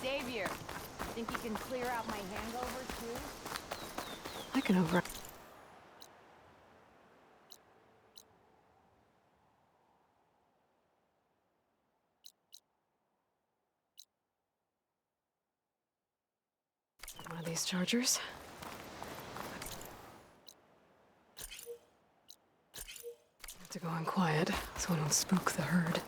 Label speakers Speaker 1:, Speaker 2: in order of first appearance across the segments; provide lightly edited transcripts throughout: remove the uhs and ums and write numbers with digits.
Speaker 1: Savior, think you can clear out my hangover too?
Speaker 2: I can over... One of these chargers. Have to go in quiet so I don't spook the herd.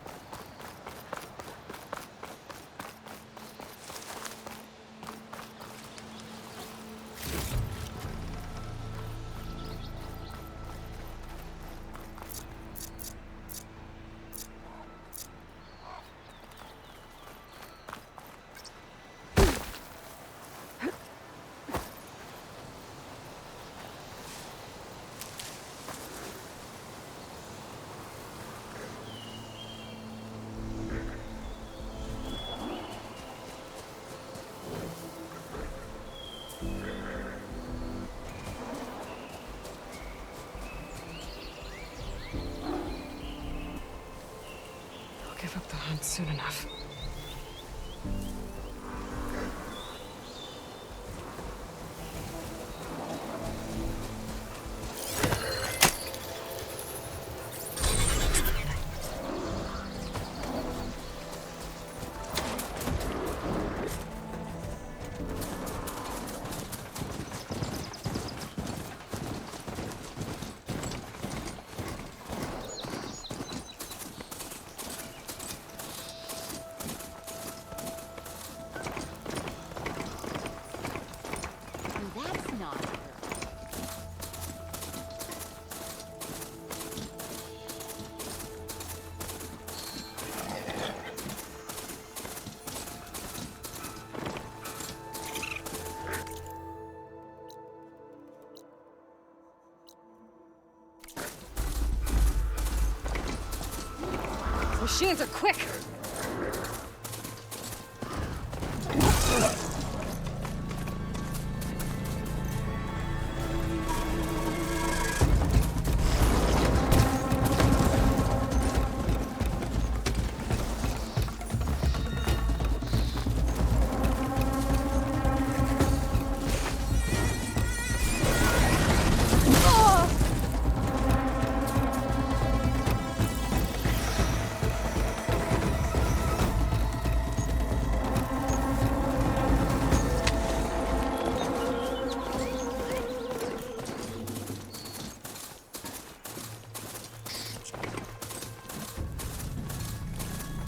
Speaker 2: Give up the hunt soon enough.
Speaker 1: That's not her.
Speaker 2: Machines are quick!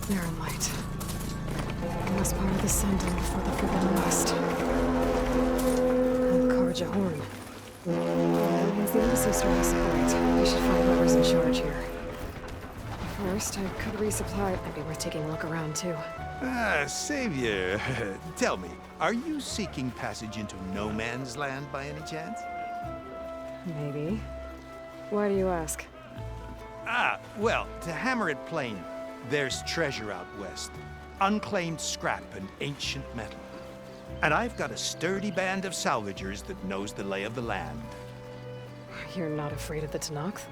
Speaker 2: They're in light. I must part of the sun dome before the Forbidden West. And Karja Horn. Once the embassy starts to separate, we should find whoever's in charge here. First, I could resupply. It'd be worth taking a look around, too.
Speaker 3: Savior, tell me, are you seeking passage into no man's land by any chance?
Speaker 2: Maybe. Why do you ask?
Speaker 3: Well, to hammer it plain, there's treasure out west. Unclaimed scrap and ancient metal. And I've got a sturdy band of salvagers that knows the lay of the land.
Speaker 2: You're not afraid of the Tanakh?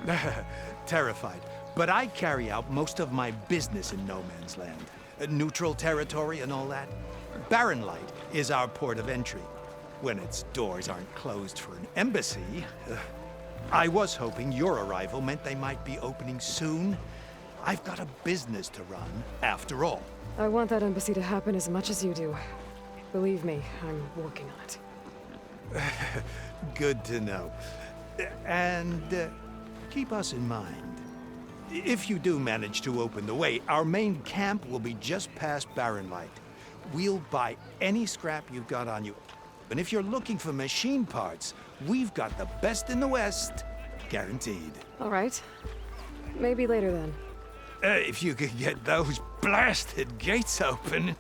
Speaker 3: Terrified. But I carry out most of my business in no man's land. Neutral territory and all that. Barren Light is our port of entry. When its doors aren't closed for an embassy. I was hoping your arrival meant they might be opening soon. I've got a business to run, after all.
Speaker 2: I want that embassy to happen as much as you do. Believe me, I'm working on it.
Speaker 3: Good to know. And keep us in mind. If you do manage to open the way, our main camp will be just past Barren Light. We'll buy any scrap you've got on you. And if you're looking for machine parts, we've got the best in the West. Guaranteed.
Speaker 2: All right. Maybe later then.
Speaker 3: If you could get those blasted gates open.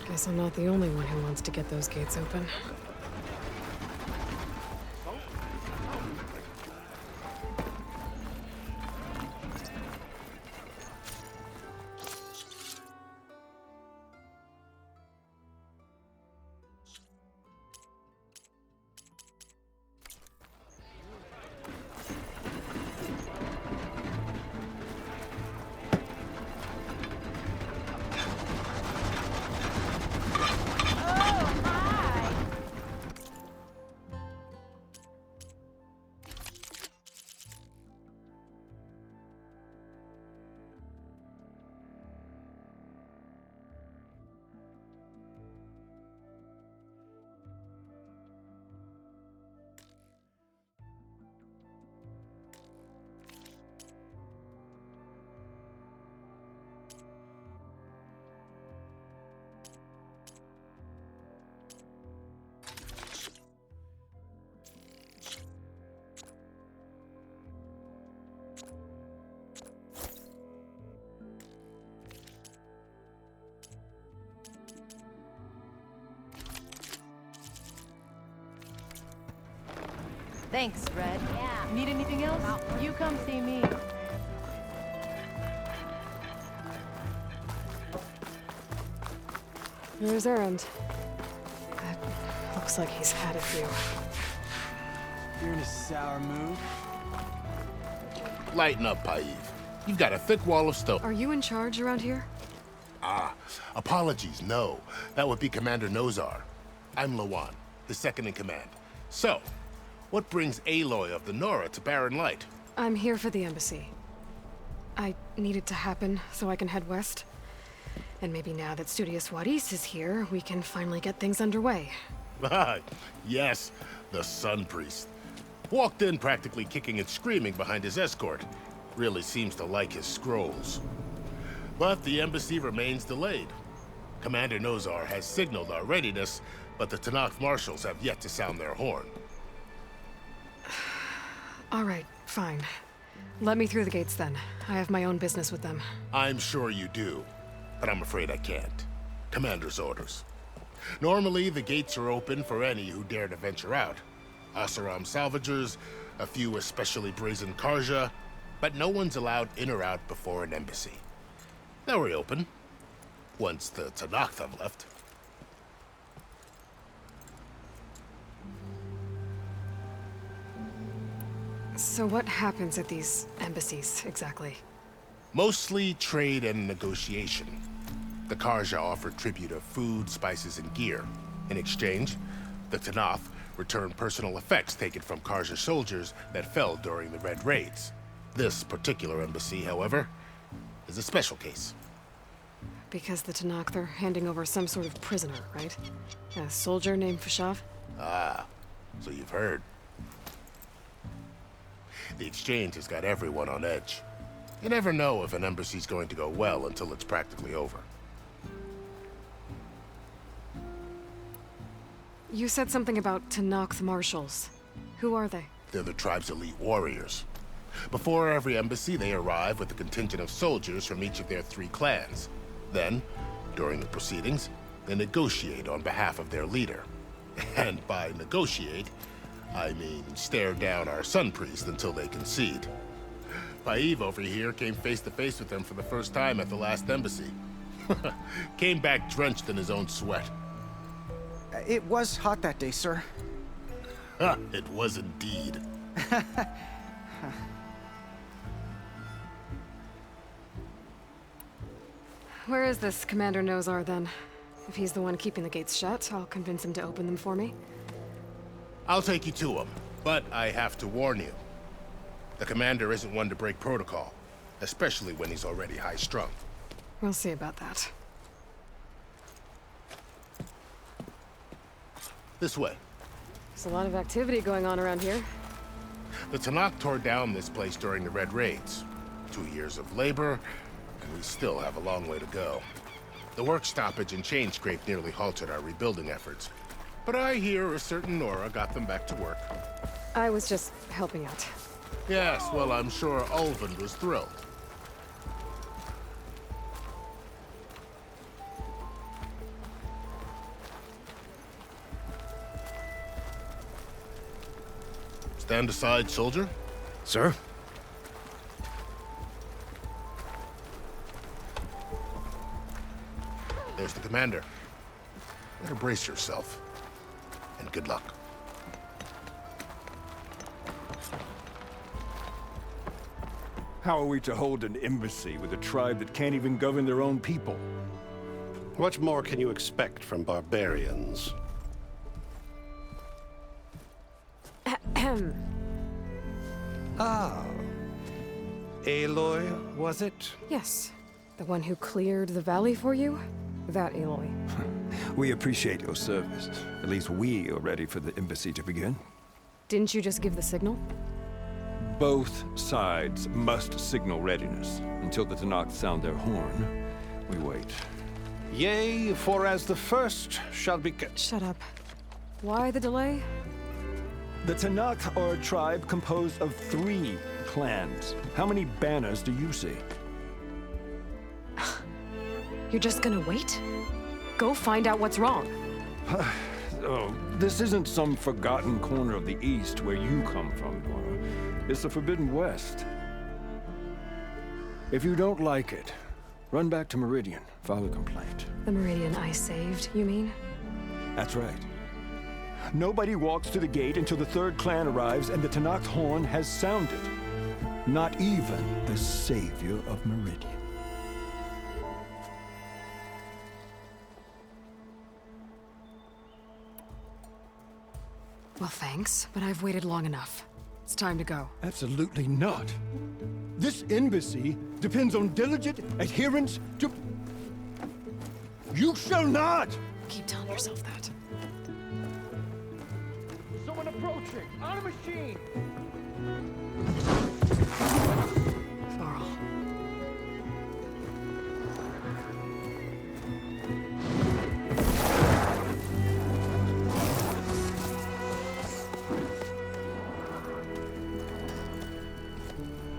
Speaker 2: Guess I'm not the only one who wants to get those gates open.
Speaker 4: Thanks, Red.
Speaker 1: Yeah.
Speaker 4: Need anything else? You come see me.
Speaker 2: There's Errand. That looks like he's had a few.
Speaker 5: You're in a sour mood?
Speaker 6: Lighten up, Paiv. You've got a thick wall of stone.
Speaker 2: Are you in charge around here?
Speaker 6: Apologies, no. That would be Commander Nozar. I'm Lawan, his second in command. So, what brings Aloy of the Nora to Barren Light?
Speaker 2: I'm here for the embassy. I need it to happen so I can head west. And maybe now that Studious Wadis is here, we can finally get things underway.
Speaker 6: Yes, the Sun Priest. Walked in practically kicking and screaming behind his escort. Really seems to like his scrolls. But the embassy remains delayed. Commander Nozar has signaled our readiness, but the Tanakh marshals have yet to sound their horn.
Speaker 2: All right, fine. Let me through the gates then. I have my own business with them.
Speaker 6: I'm sure you do, but I'm afraid I can't. Commander's orders. Normally, the gates are open for any who dare to venture out. Asaram salvagers, a few especially brazen Karja, but no one's allowed in or out before an embassy. They'll reopen, once the Tanakh have left.
Speaker 2: So what happens at these embassies, exactly?
Speaker 6: Mostly trade and negotiation. The Karja offer tribute of food, spices, and gear. In exchange, the Tanakh return personal effects taken from Karja soldiers that fell during the Red Raids. This particular embassy, however, is a special case.
Speaker 2: Because the Tanakh, they're handing over some sort of prisoner, right? A soldier named Fashav?
Speaker 6: Ah, so you've heard. The exchange has got everyone on edge. You never know if an embassy's going to go well until it's practically over.
Speaker 2: You said something about Tanakh marshals. Who are they?
Speaker 6: They're the tribe's elite warriors. Before every embassy, they arrive with a contingent of soldiers from each of their 3 clans. Then, during the proceedings, they negotiate on behalf of their leader. And by negotiate, I mean stare down our Sun Priest until they concede. Paiv over here came face to face with them for the first time at the last embassy. Came back drenched in his own sweat.
Speaker 5: It was hot that day, sir.
Speaker 6: It was indeed.
Speaker 2: Where is this Commander Nozar, then? If he's the one keeping the gates shut, I'll convince him to open them for me.
Speaker 6: I'll take you to him, but I have to warn you. The commander isn't one to break protocol, especially when he's already high-strung.
Speaker 2: We'll see about that.
Speaker 6: This way.
Speaker 2: There's a lot of activity going on around here.
Speaker 6: The Tanakh tore down this place during the Red Raids. 2 years of labor, and we still have a long way to go. The work stoppage and chain scrape nearly halted our rebuilding efforts. But I hear a certain Nora got them back to work.
Speaker 2: I was just helping out.
Speaker 6: Yes, well, I'm sure Ulvin was thrilled. Stand aside, soldier.
Speaker 3: Sir?
Speaker 6: There's the commander. Better brace yourself. And good luck.
Speaker 7: How are we to hold an embassy with a tribe that can't even govern their own people?
Speaker 8: What more can you expect from barbarians?
Speaker 2: Ahem.
Speaker 3: Ah. Aloy, was it?
Speaker 2: Yes. The one who cleared the valley for you? That Aloy.
Speaker 7: We appreciate your service. At least we are ready for the embassy to begin.
Speaker 2: Didn't you just give the signal?
Speaker 7: Both sides must signal readiness. Until the Tanakh sound their horn, we wait.
Speaker 9: Yea, for as the first shall be...
Speaker 2: Shut up. Why the delay?
Speaker 7: The Tanakh are a tribe composed of 3 clans. How many banners do you see?
Speaker 2: You're just gonna wait? Go find out what's wrong.
Speaker 7: This isn't some forgotten corner of the East where you come from, Laura. It's the Forbidden West. If you don't like it, run back to Meridian, file a complaint.
Speaker 2: The Meridian I saved, you mean?
Speaker 7: That's right. Nobody walks to the gate until the third clan arrives and the Tanakh horn has sounded. Not even the savior of Meridian.
Speaker 2: Well, thanks, but I've waited long enough. It's time to go.
Speaker 7: Absolutely not. This embassy depends on diligent adherence to... You shall not!
Speaker 2: Keep telling yourself that.
Speaker 9: Someone approaching! On a machine!
Speaker 2: Varl.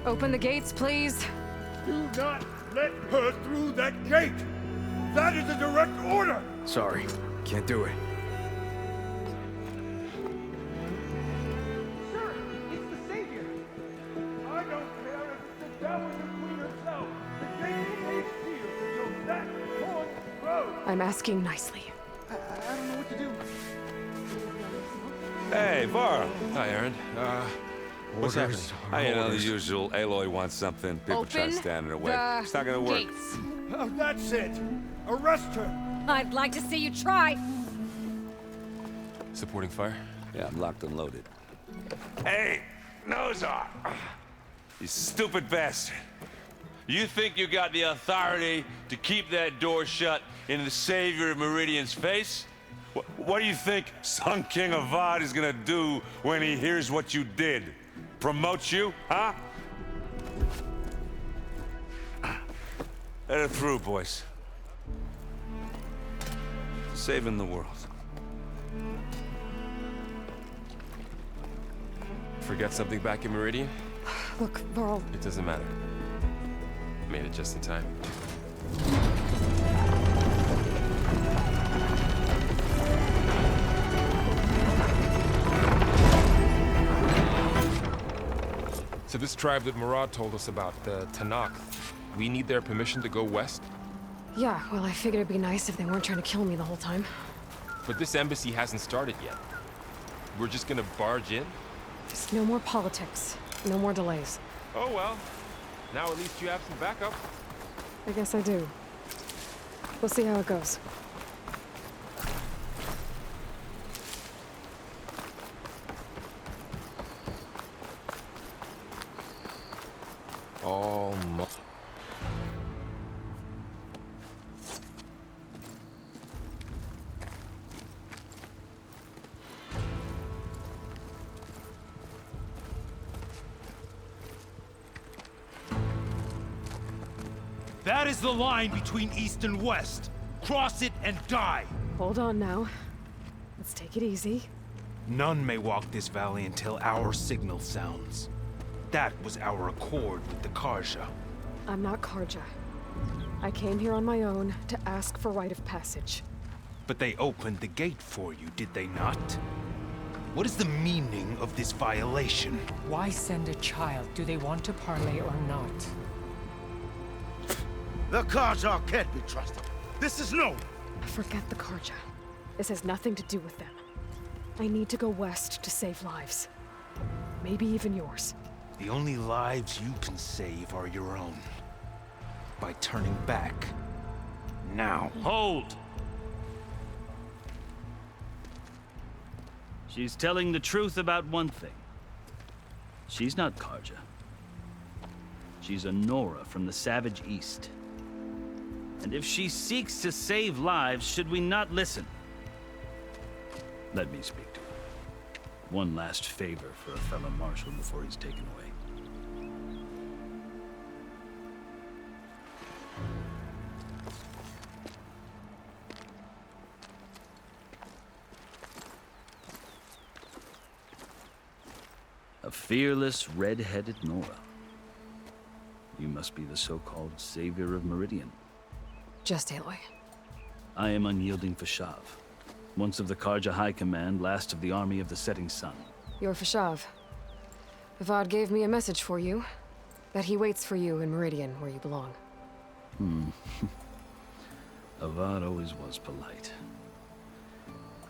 Speaker 2: Open the gates, please.
Speaker 7: Do not let her through that gate! That is a direct order!
Speaker 5: Sorry, can't do it.
Speaker 9: Sir, it's the Savior!
Speaker 7: I don't care if it's the devil or the queen herself. The gate remains sealed until that horn grows.
Speaker 2: I'm asking nicely.
Speaker 5: I don't know what to do.
Speaker 10: Hey, Varl.
Speaker 8: Hi, Aaron.
Speaker 10: What's happening? I know the usual. Aloy wants something. People try
Speaker 1: Open
Speaker 10: standing in the way.
Speaker 1: the
Speaker 10: It's not gonna work.
Speaker 1: gates.
Speaker 7: Oh, that's it! Arrest her!
Speaker 1: I'd like to see you try.
Speaker 8: Supporting fire?
Speaker 10: Yeah, I'm locked and loaded. Hey, Nozar! You stupid bastard. You think you got the authority to keep that door shut in the savior of Meridian's face? What do you think Sun King Avad is gonna do when he hears what you did? Promote you, huh? Let her through, boys. Saving the world.
Speaker 8: Forget something back in Meridian?
Speaker 2: Look, Varl,
Speaker 8: It doesn't matter. Made it just in time.
Speaker 11: So this tribe that Murad told us about, the Tanakh, we need their permission to go west?
Speaker 2: yeah, well, I figured it'd be nice if they weren't trying to kill me the whole time.
Speaker 11: But this embassy hasn't started yet. We're just gonna barge in?
Speaker 2: Just no more politics. No more delays.
Speaker 11: Oh well. Now at least you have some backup.
Speaker 2: I guess I do. We'll see how it goes.
Speaker 11: Almost.
Speaker 3: That is the line between East and West. Cross it and die.
Speaker 2: Hold on now. Let's take it easy.
Speaker 3: None may walk this valley until our signal sounds. That was our accord with the Karja.
Speaker 2: I'm not Karja. I came here on my own to ask for rite of passage.
Speaker 3: But they opened the gate for you, did they not? What is the meaning of this violation?
Speaker 12: Why send a child? Do they want to parley or not?
Speaker 6: The Karja can't be trusted. This is known.
Speaker 2: Forget the Karja. This has nothing to do with them. I need to go west to save lives. Maybe even yours.
Speaker 3: The only lives you can save are your own. By turning back. Now.
Speaker 13: Hold! She's telling the truth about one thing. She's not Karja. She's a Nora from the Savage East. And if she seeks to save lives, should we not listen? Let me speak to her. One last favor for a fellow marshal before he's taken away. A fearless, red-headed Nora. You must be the so-called savior of Meridian.
Speaker 2: Just Aloy.
Speaker 13: I am unyielding Fashav. once of the Karja High Command, last of the Army of the Setting Sun.
Speaker 2: You're Fashav. Avad gave me a message for you. That he waits for you in Meridian, where you belong.
Speaker 13: Avad always was polite.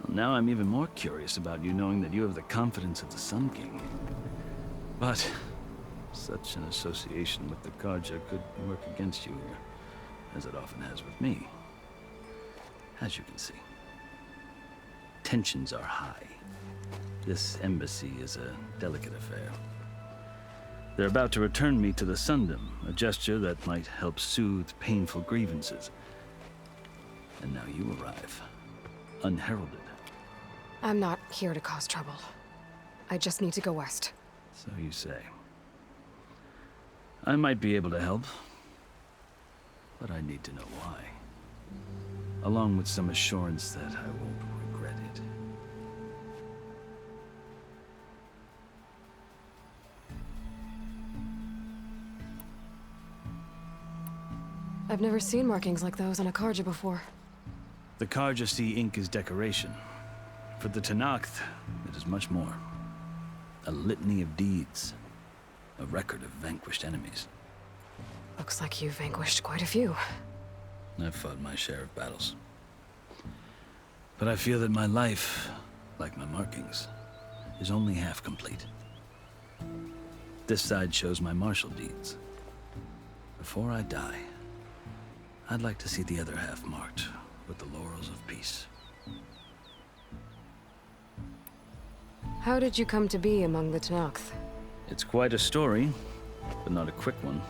Speaker 13: Well, now I'm even more curious about you knowing that you have the confidence of the Sun King. But such an association with the Karja could work against you here, as it often has with me. As you can see, tensions are high. This embassy is a delicate affair. They're about to return me to the Sundom, a gesture that might help soothe painful grievances. And now you arrive, unheralded.
Speaker 2: I'm not here to cause trouble. I just need to go west.
Speaker 13: So you say. I might be able to help, but I need to know why. Along with some assurance that I won't regret it.
Speaker 2: I've never seen markings like those on a Karja before.
Speaker 13: The Karja see ink as decoration. For the Tenakth, it is much more. A litany of deeds. A record of vanquished enemies.
Speaker 2: Looks like you've vanquished quite a few.
Speaker 13: I've fought my share of battles. But I feel that my life, like my markings, is only half complete. This side shows my martial deeds. Before I die, I'd like to see the other half marked with the laurels of peace.
Speaker 2: How did you come to be among the Tenakth?
Speaker 13: It's quite a story, but not a quick one.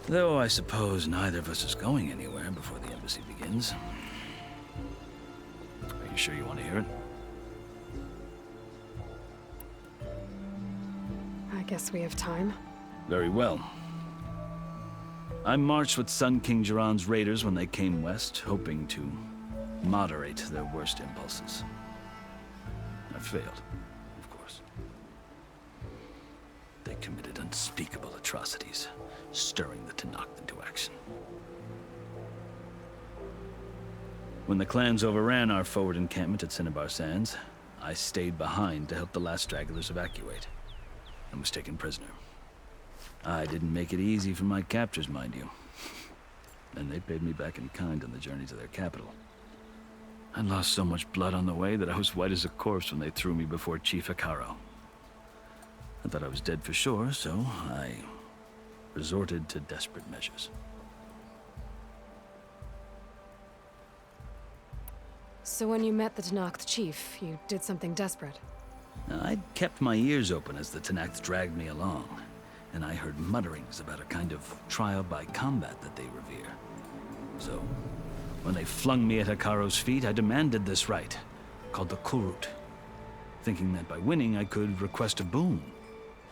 Speaker 13: Though I suppose neither of us is going anywhere before the embassy begins. Are you sure you want to hear it?
Speaker 2: I guess we have time.
Speaker 13: Very well. I marched with Sun King Jiran's raiders when they came west, hoping to moderate their worst impulses. I failed, of course. They committed unspeakable atrocities, stirring the Tenakth into action. When the clans overran our forward encampment at Cinnabar Sands, I stayed behind to help the last stragglers evacuate, and was taken prisoner. I didn't make it easy for my captors, mind you. And they paid me back in kind on the journey to their capital. I lost so much blood on the way that I was white as a corpse when they threw me before Chief Hekaro. I thought I was dead for sure, so I resorted to desperate measures.
Speaker 2: So when you met the Tenakth chief, you did something desperate?
Speaker 13: I'd kept my ears open as the Tenakth dragged me along, and I heard mutterings about a kind of trial by combat that they revere. So, when they flung me at Hekaro's feet, I demanded this right, called the Kurut, thinking that by winning I could request a boon,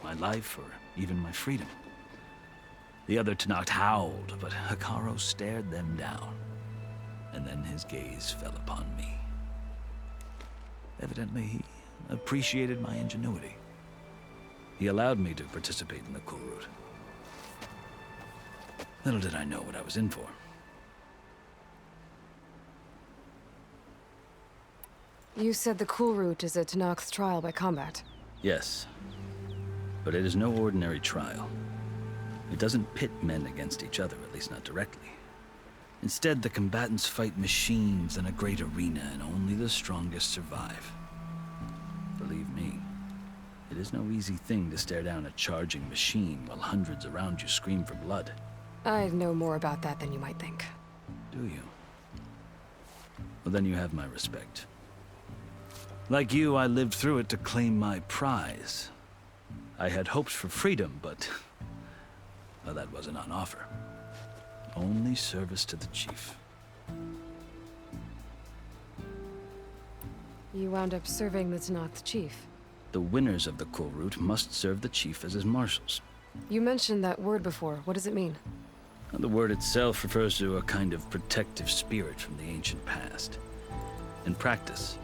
Speaker 13: my life or even my freedom. The other Tenakth howled, but Hekaro stared them down, and then his gaze fell upon me. Evidently, he appreciated my ingenuity. He allowed me to participate in the Kurut. Little did I know what I was in for.
Speaker 2: You said the Kurut is a Tenakth trial by combat.
Speaker 13: Yes, but it is no ordinary trial. It doesn't pit men against each other, at least not directly. Instead, the combatants fight machines in a great arena, and only the strongest survive. Believe me, it is no easy thing to stare down a charging machine while hundreds around you scream for blood.
Speaker 2: I know more about that than you might think.
Speaker 13: Do you? Well, then you have my respect. Like you, I lived through it to claim my prize. I had hoped for freedom, but well, that wasn't on offer. Only service to the chief.
Speaker 2: You wound up serving the Tenakth chief.
Speaker 13: The winners of the Kurut must serve the chief as his marshals.
Speaker 2: You mentioned that word before. What does it mean?
Speaker 13: And the word itself refers to a kind of protective spirit from the ancient past. In practice,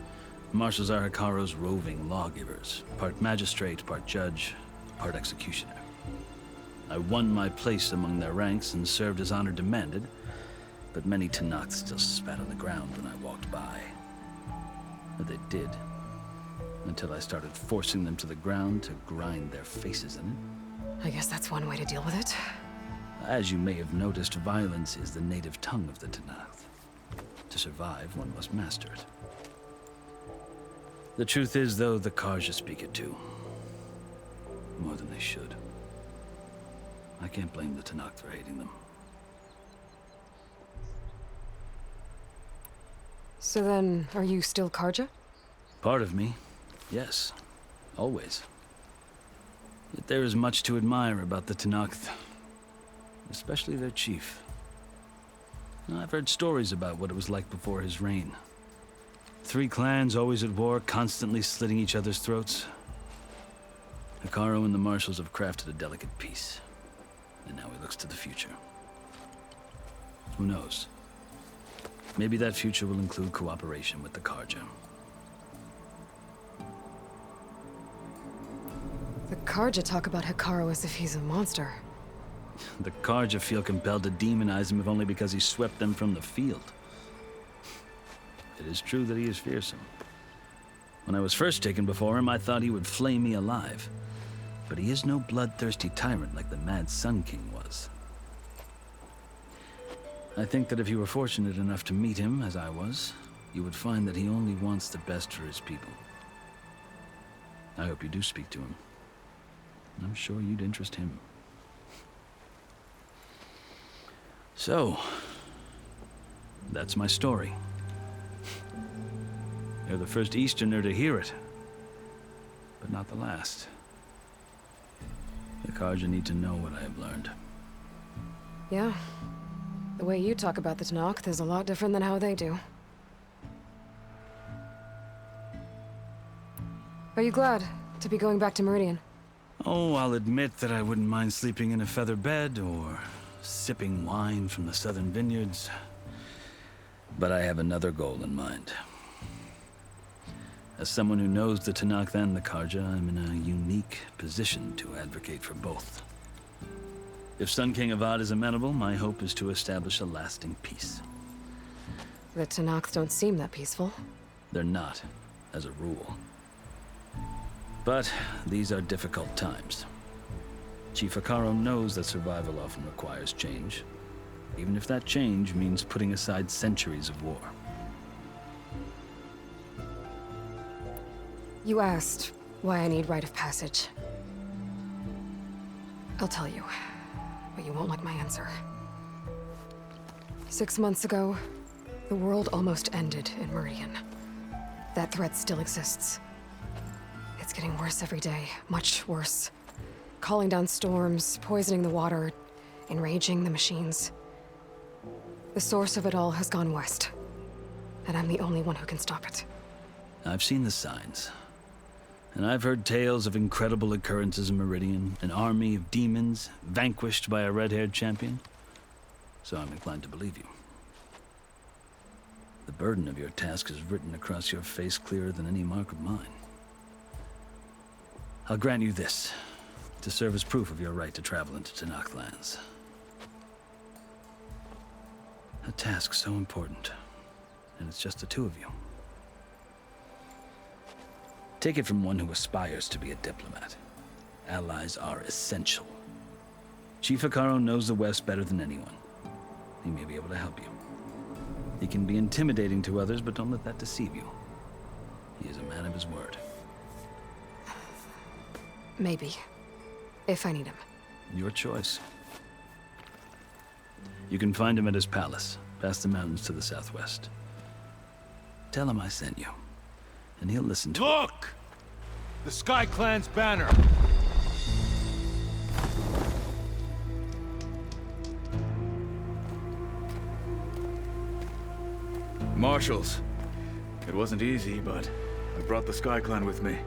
Speaker 13: marshals are Hekaro's roving lawgivers, part magistrate, part judge, part executioner. I won my place among their ranks and served as honor demanded, but many Tenakth still spat on the ground when I walked by. Or they did. Until I started forcing them to the ground to grind their faces in it.
Speaker 2: I guess that's one way to deal with it.
Speaker 13: As you may have noticed, violence is the native tongue of the Tanakh. To survive, one must master it. The truth is, though, the Karja speak it too. More than they should. I can't blame the Tanakh for hating them.
Speaker 2: So then, are you still Karja?
Speaker 13: Part of me, yes. Always. Yet there is much to admire about the Tanakh, especially their chief. I've heard stories about what it was like before his reign. 3 clans always at war, constantly slitting each other's throats. Hekarro and the marshals have crafted a delicate peace. And now he looks to the future. Who knows? Maybe that future will include cooperation with the Karja.
Speaker 2: The Karja talk about Hekarro as if he's a monster.
Speaker 13: The Karja feel compelled to demonize him if only because he swept them from the field. It is true that he is fearsome. When I was first taken before him, I thought he would flay me alive. But he is no bloodthirsty tyrant like the Mad Sun King was. I think that if you were fortunate enough to meet him, as I was, you would find that he only wants the best for his people. I hope you do speak to him. I'm sure you'd interest him. So, that's my story. You're the first Easterner to hear it, but not the last. The Karja need to know what I have learned.
Speaker 2: Yeah. The way you talk about the Tanakh is a lot different than how they do. Are you glad to be going back to Meridian?
Speaker 13: Oh, I'll admit that I wouldn't mind sleeping in a feather bed or sipping wine from the southern vineyards. But I have another goal in mind. As someone who knows the Tanakh and the Karja, I'm in a unique position to advocate for both. If Sun King Avad is amenable, my hope is to establish a lasting peace.
Speaker 2: The Tanakh don't seem that peaceful.
Speaker 13: They're not, as a rule. But these are difficult times. Chief Hekarro knows that survival often requires change, even if that change means putting aside centuries of war.
Speaker 2: You asked why I need rite of passage. I'll tell you, but you won't like my answer. 6 months ago, the world almost ended in Meridian. That threat still exists. It's getting worse every day, much worse. Calling down storms, poisoning the water, enraging the machines. The source of it all has gone west, and I'm the only one who can stop it.
Speaker 13: I've seen the signs. And I've heard tales of incredible occurrences in Meridian, an army of demons vanquished by a red-haired champion. So I'm inclined to believe you. The burden of your task is written across your face clearer than any mark of mine. I'll grant you this, to serve as proof of your right to travel into Tanakh lands. A task so important, and it's just the 2 of you. Take it from one who aspires to be a diplomat. Allies are essential. Chief Hekarro knows the West better than anyone. He may be able to help you. He can be intimidating to others, but don't let that deceive you. He is a man of his word.
Speaker 2: Maybe. If I need him.
Speaker 13: Your choice. You can find him at his palace, past the mountains to the southwest. Tell him I sent you, and he'll listen to
Speaker 9: Look! The Sky Clan's banner!
Speaker 5: Marshals. It wasn't easy, but I brought the Sky Clan with me.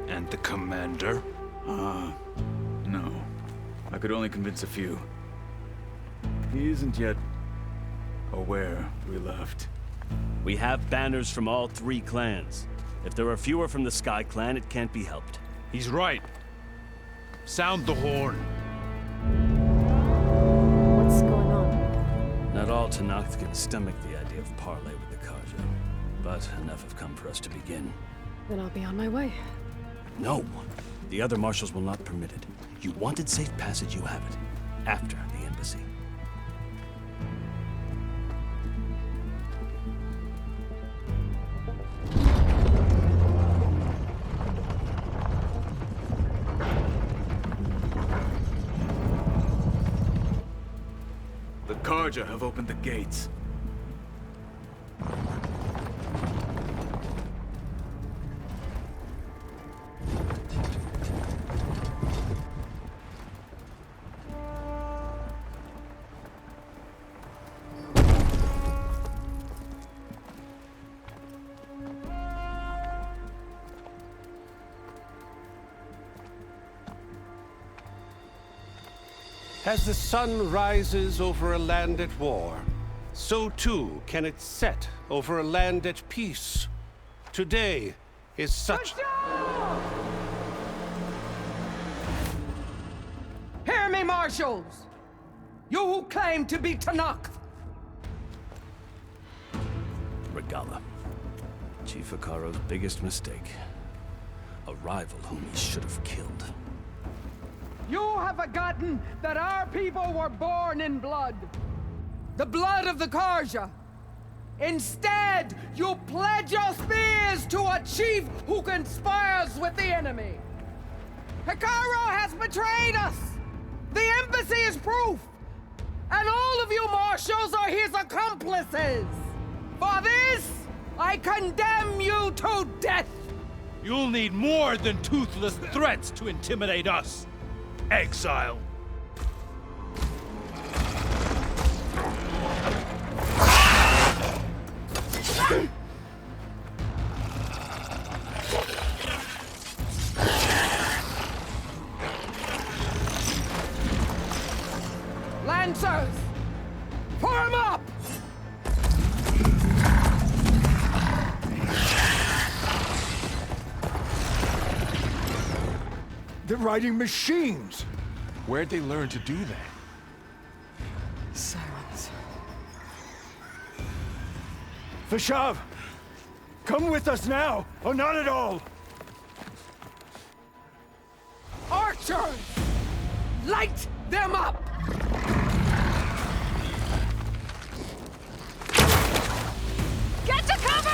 Speaker 9: And the commander?
Speaker 5: No. I could only convince a few. He isn't yet aware we left.
Speaker 14: We have banners from all 3 clans. If there are fewer from the Sky Clan, it can't be helped.
Speaker 9: He's right. Sound the horn.
Speaker 2: What's going on?
Speaker 13: Not all Tanakh can stomach the idea of parley with the Karja.
Speaker 14: but enough have come for us to begin.
Speaker 2: Then I'll be on my way.
Speaker 14: No! The other marshals will not permit it. You wanted safe passage, you have it. After the embassy.
Speaker 5: The Karja have opened the gates.
Speaker 8: As the sun rises over a land at war, so too can it set over a land at peace. Today is such...
Speaker 12: Hear me, marshals! You who claim to be Tanakh!
Speaker 14: Regala. Chief Hikaro's biggest mistake. A rival whom he should have killed.
Speaker 12: You have forgotten that our people were born in blood. The blood of the Karja. Instead, you pledge your spears to a chief who conspires with the enemy. Hikaro has betrayed us. The embassy is proof. And all of you marshals are his accomplices. For this, I condemn you to death.
Speaker 3: You'll need more than toothless threats to intimidate us. Exile.
Speaker 12: Lancers, form up!
Speaker 7: They're riding machines!
Speaker 11: Where'd they learn to do that?
Speaker 2: Silence.
Speaker 7: Vashav! Come with us now, or not at all!
Speaker 12: Archers! Light them up!
Speaker 1: Get to cover!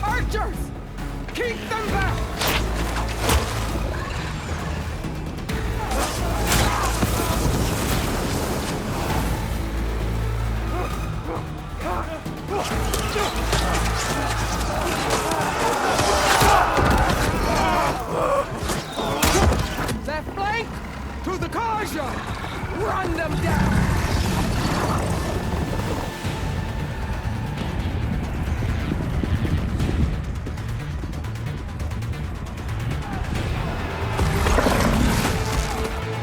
Speaker 12: Archers! Keep them back! Left flank! To the Karja! Run them down!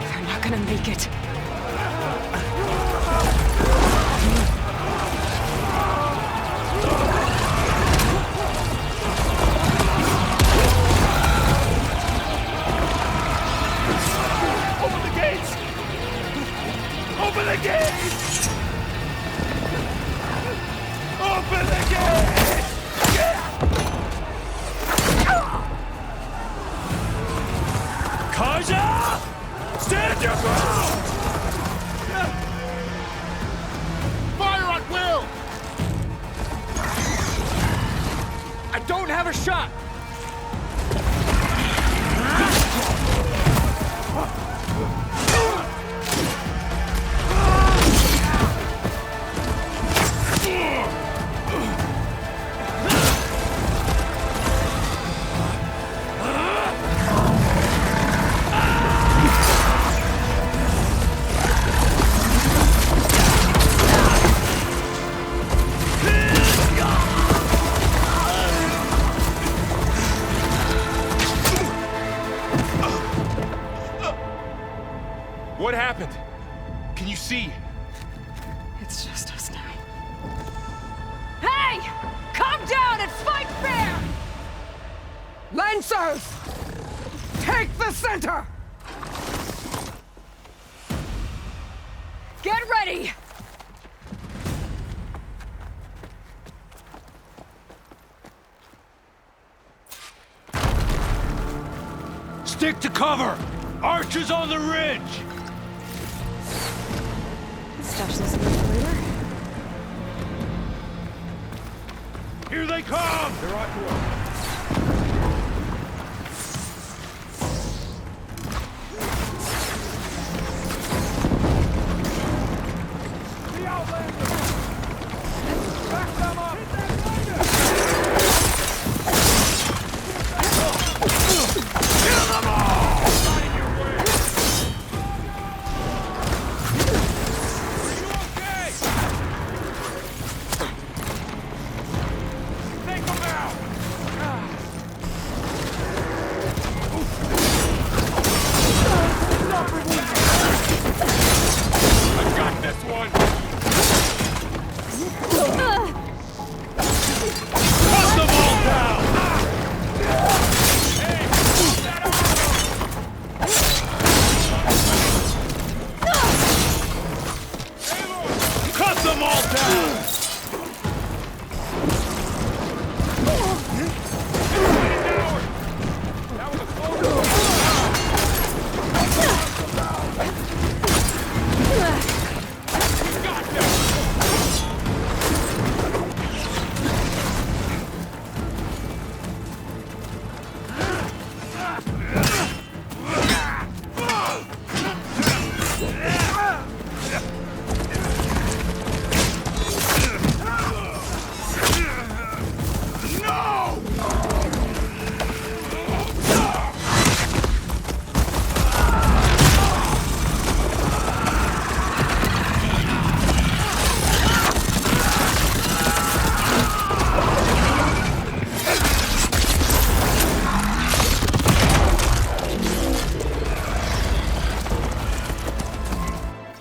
Speaker 2: They're not gonna make it.
Speaker 3: Open the gates! Open the gates! Open the gates!
Speaker 14: Karja! Stand your ground!
Speaker 3: Fire at will! I don't have a shot!
Speaker 11: What happened? Can you see?
Speaker 2: It's just us now.
Speaker 12: Fencers! Take the center!
Speaker 2: Get ready!
Speaker 10: Stick to cover! Archers on the ridge!
Speaker 2: Stash this away for later.
Speaker 10: Here they come!
Speaker 11: They're on your way.
Speaker 10: The Outlanders! Back them up! Kill them all! Not in your way! Are you okay? Take them out! I got this one! Cut them all down! Hey, hold that armor! Cut them all down! That was a close one. Got them!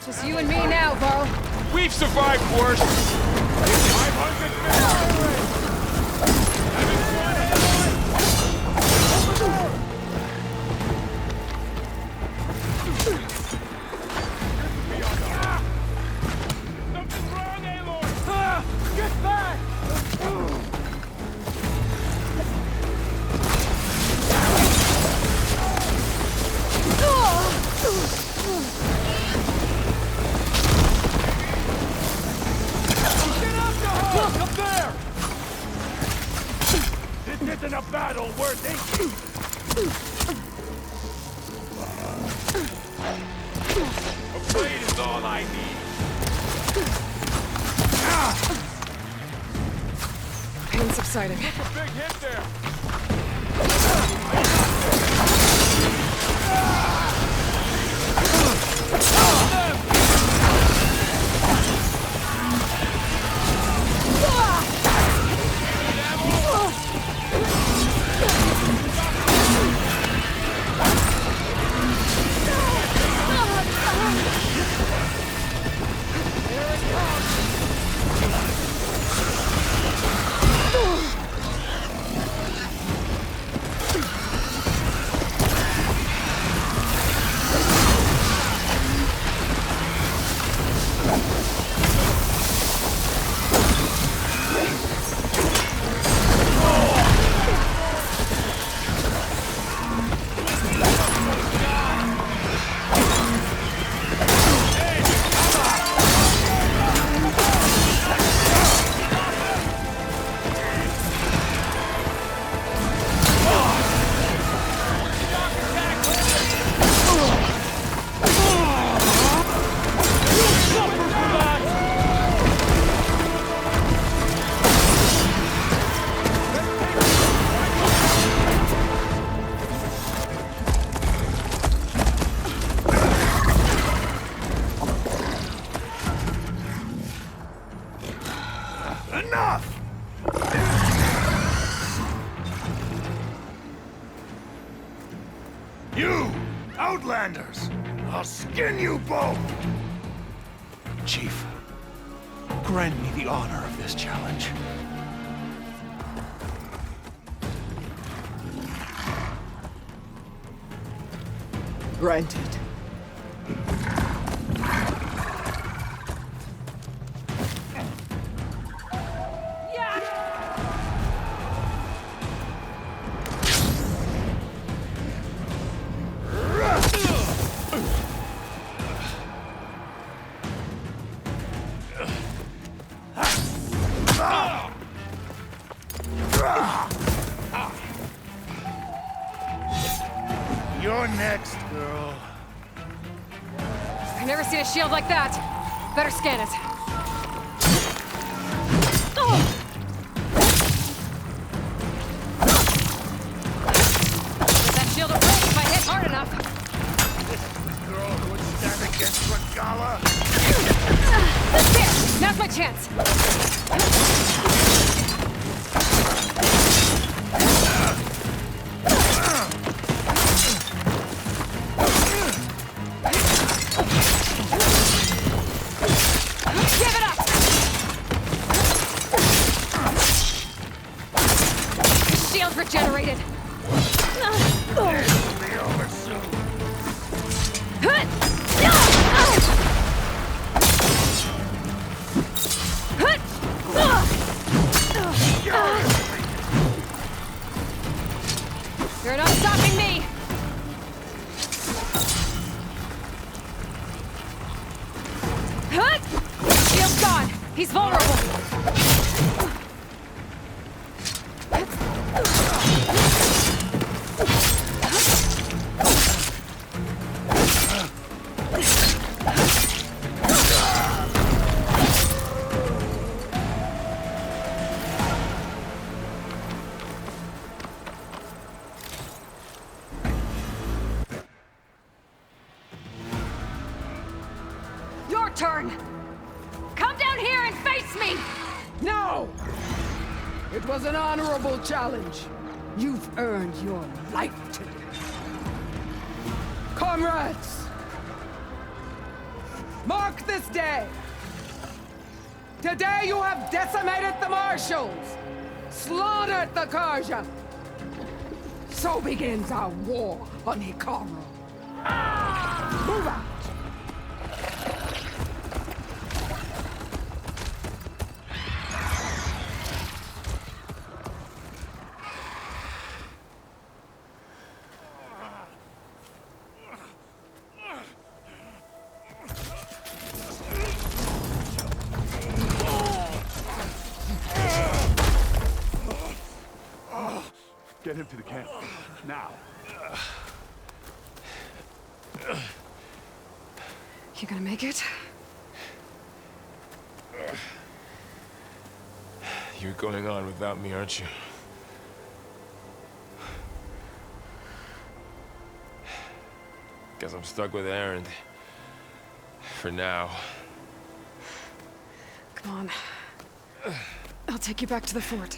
Speaker 2: Just you and me now, Bo.
Speaker 10: We've survived worse. 500 Something's wrong, Aloy! Get back! Get up there! This isn't a battle worth aching. A blade is all I need.
Speaker 2: Pain subsiding.
Speaker 10: Took a big hit there. Enough! You, Outlanders! I'll skin you both! Chief, grant me the honor of this challenge.
Speaker 12: Granted.
Speaker 6: You're next, girl.
Speaker 2: I've never seen a shield like that. Better scan it. Get that shield will break if I hit hard enough.
Speaker 6: This is the girl who would stand against Regala.
Speaker 2: There! Now's my chance. Give it up! The shield's regenerated.
Speaker 6: It'll be over soon.
Speaker 2: You're not stopping me! Shield's gone! He's vulnerable! Your turn! Come down here and face me!
Speaker 12: No! It was an honorable challenge. You've earned your life today. Comrades! Mark this day! Today you have decimated the Marshals! Slaughtered the Karja! So begins our war on Hikaru. Move out!
Speaker 7: Get him to the camp. Now.
Speaker 2: You gonna make it?
Speaker 11: You're going on without me, aren't you? Guess I'm stuck with Erend. For now.
Speaker 2: Come on. I'll take you back to the fort.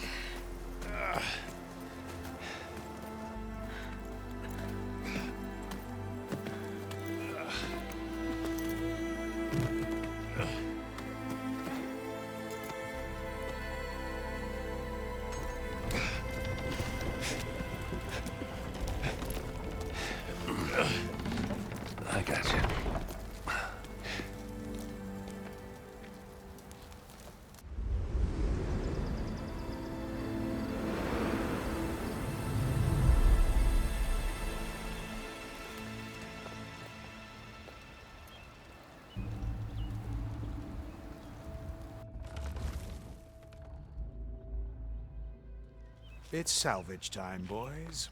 Speaker 14: I got you.
Speaker 3: It's salvage time, boys.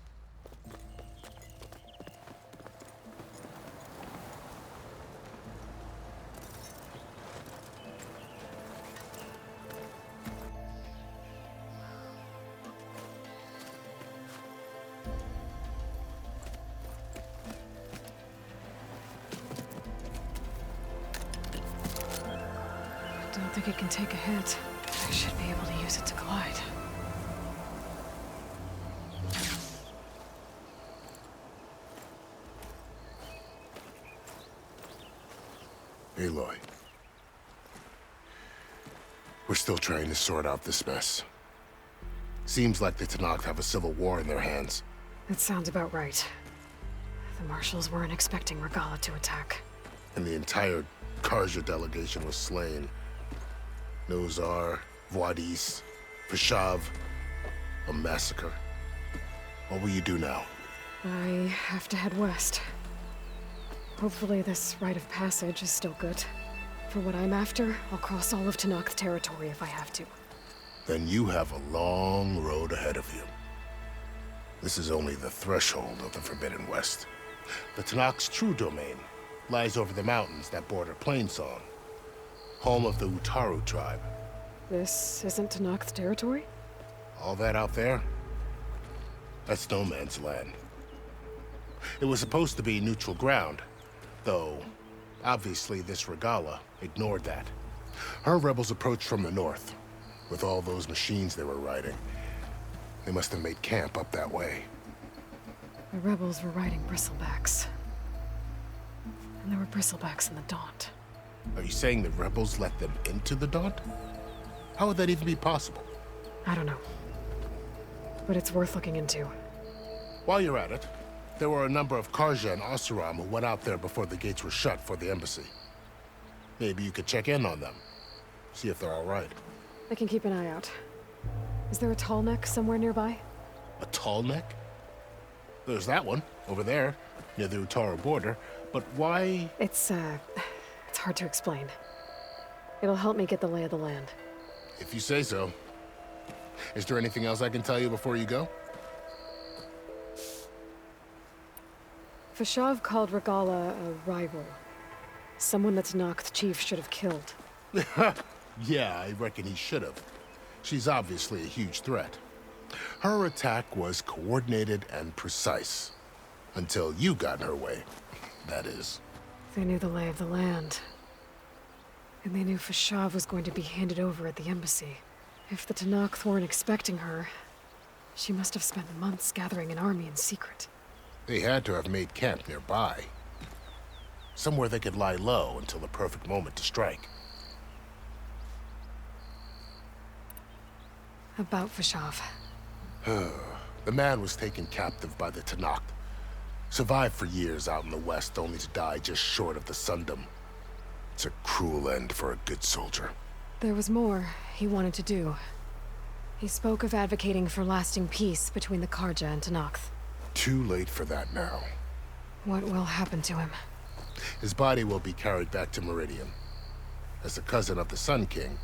Speaker 2: Don't think it can take a hit. I should be able to use it to glide.
Speaker 6: Aloy. We're still trying to sort out this mess. Seems like the Tanakh have a civil war in their hands.
Speaker 2: That sounds about right. The marshals weren't expecting Regala to attack.
Speaker 6: And the entire Karja delegation was slain. Nozar, Voidis, Vashav, a massacre. What will you do now?
Speaker 2: I have to head west. Hopefully this rite of passage is still good. For what I'm after, I'll cross all of Tenakth territory if I have to.
Speaker 6: Then you have a long road ahead of you. This is only the threshold of the Forbidden West. The Tenakth's true domain lies over the mountains that border Plainsong, home of the Utaru tribe.
Speaker 2: This isn't Tenakth territory?
Speaker 6: All that out there? That's no man's land. It was supposed to be neutral ground, though obviously this Regala ignored that. Her rebels approached from the north. With all those machines they were riding, they must have made camp up that way.
Speaker 2: The rebels were riding bristlebacks. And there were bristlebacks in the Daunt.
Speaker 6: Are you saying the rebels let them into the Daunt? How would that even be possible?
Speaker 2: I don't know. But it's worth looking into.
Speaker 6: While you're at it, there were a number of Karja and Oseram who went out there before the gates were shut for the embassy. Maybe you could check in on them. See if they're all right.
Speaker 2: I can keep an eye out. Is there a tall neck somewhere nearby?
Speaker 6: A tall neck? There's that one, over there, near the Utaru border. But why?
Speaker 2: It's hard to explain. It'll help me get the lay of the land.
Speaker 6: If you say so. Is there anything else I can tell you before you go?
Speaker 2: Vashav called Regala a rival. Someone that Tenakth chief should have killed.
Speaker 6: Yeah, I reckon he should have. She's obviously a huge threat. Her attack was coordinated and precise. Until you got in her way, that is.
Speaker 2: They knew the lay of the land. And they knew Vashav was going to be handed over at the embassy. If the Tenakth weren't expecting her, she must have spent months gathering an army in secret.
Speaker 6: They had to have made camp nearby. Somewhere they could lie low until the perfect moment to strike.
Speaker 2: About Vashav.
Speaker 6: The man was taken captive by the Tenakth. Survived for years out in the west, only to die just short of the Sundom. It's a cruel end for a good soldier.
Speaker 2: There was more he wanted to do. He spoke of advocating for lasting peace between the Karja and Tenakth.
Speaker 6: Too late for that now.
Speaker 2: What will happen to him?
Speaker 6: His body will be carried back to Meridian. As a cousin of the Sun King,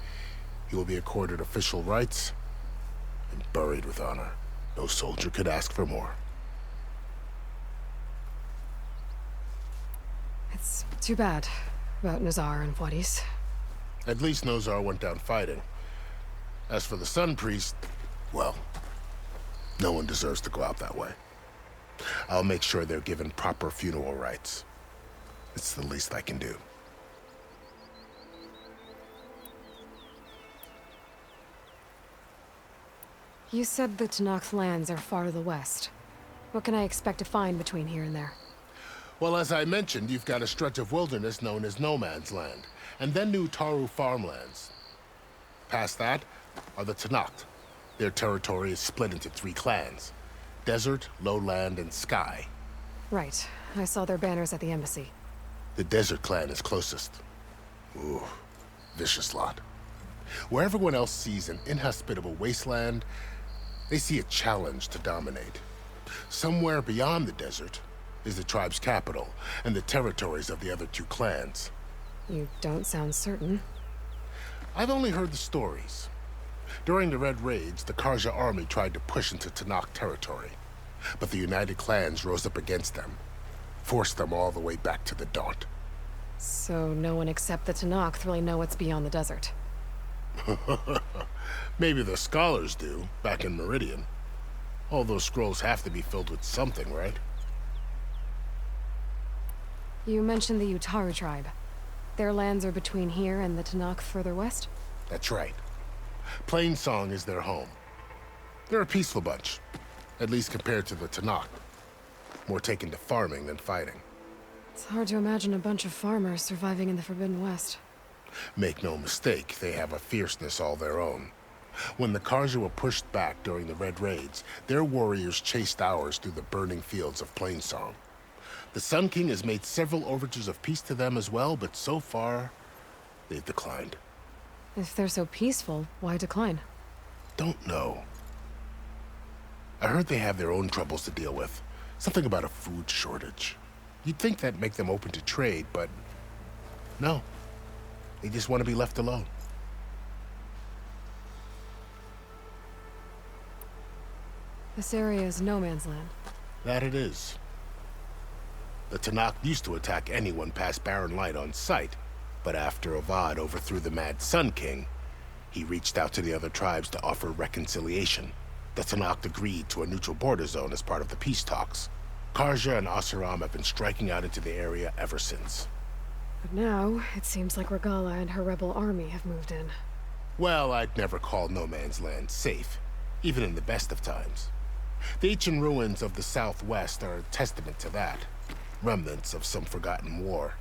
Speaker 6: he will be accorded official rights and buried with honor. No soldier could ask for more.
Speaker 2: It's too bad about Nazar and Voidis.
Speaker 6: At least Nozar went down fighting. As for the Sun Priest, well, no one deserves to go out that way. I'll make sure they're given proper funeral rites. It's the least I can do.
Speaker 2: You said the Tenakth lands are far to the west. What can I expect to find between here and there?
Speaker 6: Well, as I mentioned, you've got a stretch of wilderness known as No Man's Land, and then new Utaru farmlands. Past that are the Tenakth. Their territory is split into 3 clans: Desert, Lowland, and Sky.
Speaker 2: Right. I saw their banners at the embassy.
Speaker 6: The Desert clan is closest. Ooh, vicious lot. Where everyone else sees an inhospitable wasteland, they see a challenge to dominate. Somewhere beyond the desert is the tribe's capital and the territories of the other 2 clans.
Speaker 2: You don't sound certain.
Speaker 6: I've only heard the stories. During the Red Raids, the Karja army tried to push into Tenakth territory, but the United Clans rose up against them, forced them all the way back to the Daunt.
Speaker 2: So no one except the Tenakth really know what's beyond the desert.
Speaker 6: Maybe the scholars do, back in Meridian. All those scrolls have to be filled with something, right?
Speaker 2: You mentioned the Utaru tribe. Their lands are between here and the Tenakth further west?
Speaker 6: That's right. Plainsong is their home. They're a peaceful bunch, at least compared to the Tenakth. More taken to farming than fighting.
Speaker 2: It's hard to imagine a bunch of farmers surviving in the Forbidden West.
Speaker 6: Make no mistake, they have a fierceness all their own. When the Karja were pushed back during the Red Raids, their warriors chased ours through the burning fields of Plainsong. The Sun King has made several overtures of peace to them as well, but so far, they've declined.
Speaker 2: If they're so peaceful, why decline?
Speaker 6: Don't know. I heard they have their own troubles to deal with. Something about a food shortage. You'd think that'd make them open to trade, but no. They just want to be left alone.
Speaker 2: This area is no man's land.
Speaker 6: That it is. The Tanakh used to attack anyone past Barren Light on sight, but after Avad overthrew the Mad Sun King, he reached out to the other tribes to offer reconciliation. The Tanakh agreed to a neutral border zone as part of the peace talks. Karja and Asuram have been striking out into the area ever since.
Speaker 2: But now, it seems like Regala and her rebel army have moved in.
Speaker 6: Well, I'd never call no man's land safe, even in the best of times. The ancient ruins of the Southwest are a testament to that. Remnants of some forgotten war.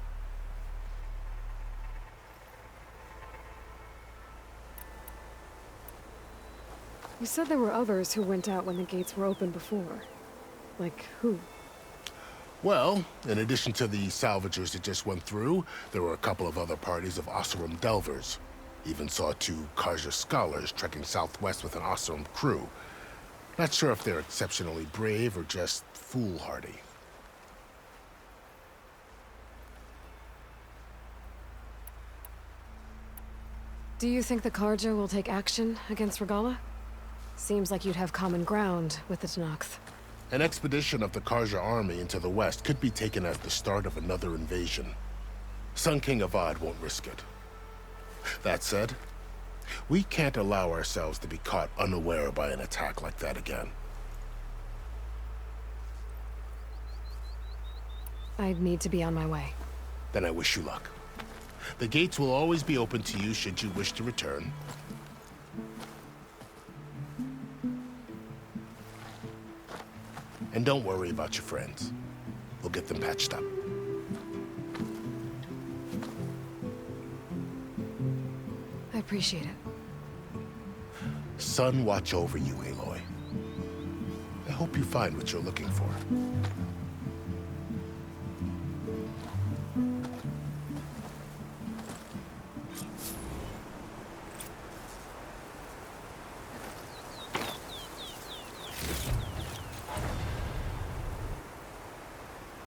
Speaker 2: You said there were others who went out when the gates were open before. Like who?
Speaker 6: Well, in addition to the salvagers that just went through, there were a couple of other parties of Oseram delvers. Even saw 2 Karja scholars trekking southwest with an Oseram crew. Not sure if they're exceptionally brave or just foolhardy.
Speaker 2: Do you think the Karja will take action against Regala? Seems like you'd have common ground with the Tanakh.
Speaker 6: An expedition of the Karja army into the west could be taken as the start of another invasion. Sun King Avad won't risk it. That said, we can't allow ourselves to be caught unaware by an attack like that again.
Speaker 2: I'd need to be on my way.
Speaker 6: Then I wish you luck. The gates will always be open to you should you wish to return. And don't worry about your friends. We'll get them patched up.
Speaker 2: I appreciate it.
Speaker 6: Sun watch over you, Aloy. I hope you find what you're looking for.